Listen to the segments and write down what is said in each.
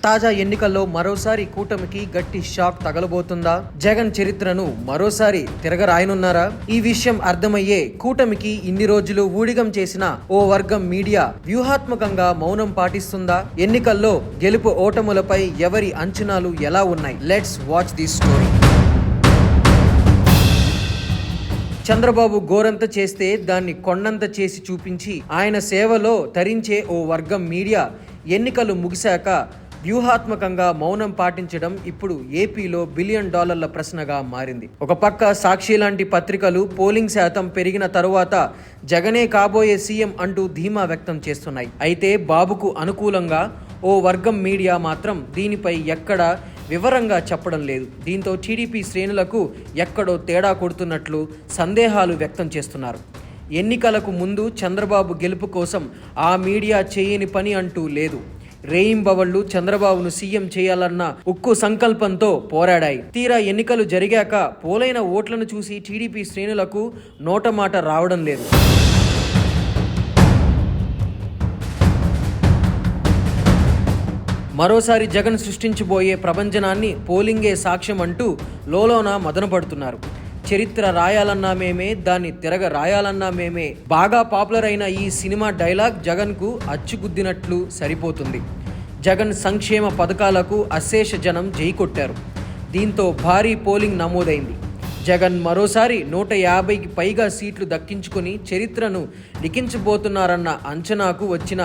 తాజా ఎన్నికల్లో మరోసారి కూటమికి గట్టి షాక్ తగలబోతుందా? జగన్ చరిత్రను మరోసారి తిరగరాయనున్నారా? ఈ విషయం అర్థమయ్యే కూటమికి ఇన్ని రోజులు ఊడిగం చేసిన ఓ వర్గం మీడియా వ్యూహాత్మకంగా మౌనం పాటిస్తుందా? ఎన్నికల్లో గెలుపు ఓటములపై ఎవరి అంచనాలు ఎలా ఉన్నాయి? Let's watch this story. Chandrababu గోరంత చేస్తే దాన్ని కొండంత చేసి చూపించి ఆయన సేవలో తరించే ఓ వర్గం మీడియా ఎన్నికలు ముగిశాక వ్యూహాత్మకంగా మౌనం పాటించడం ఇప్పుడు ఏపీలో $1 బిలియన్ ప్రశ్నగా మారింది. ఒక పక్క సాక్షి లాంటి పత్రికలు పోలింగ్ శాతం పెరిగిన తరువాత జగనే కాబోయే సీఎం అంటూ ధీమా వ్యక్తం చేస్తున్నాయి. అయితే బాబుకు అనుకూలంగా ఓ వర్గం మీడియా మాత్రం దీనిపై ఎక్కడా వివరంగా చెప్పడం లేదు. దీంతో టీడీపీ శ్రేణులకు ఎక్కడో తేడా కొడుతున్నట్లు సందేహాలు వ్యక్తం చేస్తున్నారు. ఎన్నికలకు ముందు చంద్రబాబు గెలుపు కోసం ఆ మీడియా చేయని పని అంటూ లేదు. రేయింబవళ్లు చంద్రబాబును సీఎం చేయాలన్న ఉక్కు సంకల్పంతో పోరాడాయి. తీరా ఎన్నికలు జరిగాక పోలైన ఓట్లను చూసి టీడీపీ శ్రేణులకు నోటమాట రావడం లేదు. మరోసారి జగన్ సృష్టించబోయే ప్రభంజనాన్ని పోలింగే సాక్ష్యం అంటూ లోలోన మదనపడుతున్నారు. చరిత్ర రాయాలన్నా మేమే, దాన్ని తిరగ రాయాలన్నా మేమే బాగా పాపులర్ అయిన ఈ సినిమా డైలాగ్ జగన్కు అచ్చుగుద్దినట్లు సరిపోతుంది. జగన్ సంక్షేమ పథకాలకు అశేష జనం జై కొట్టారు. దీంతో భారీ పోలింగ్ నమోదైంది. జగన్ మరోసారి 150కి పైగా సీట్లు దక్కించుకుని చరిత్రను లిఖించబోతున్నారన్న అంచనాకు వచ్చిన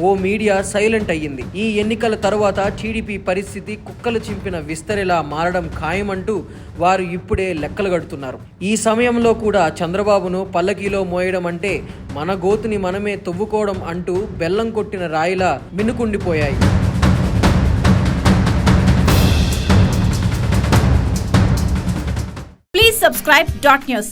ఓ మీడియా సైలెంట్ అయ్యింది. ఈ ఎన్నికల తరువాత టీడీపీ పరిస్థితి కుక్కలు చింపిన విస్తరిలా మారడం ఖాయమంటూ వారు ఇప్పుడే లెక్కలు గడుతున్నారు. ఈ సమయంలో కూడా చంద్రబాబును పల్లకీలో మోయడం అంటే మన గోతుని మనమే తవ్వుకోవడం అంటూ బెల్లం కొట్టిన రాయిలా మిన్నుకుండిపోయాయి. Please subscribe Dot News.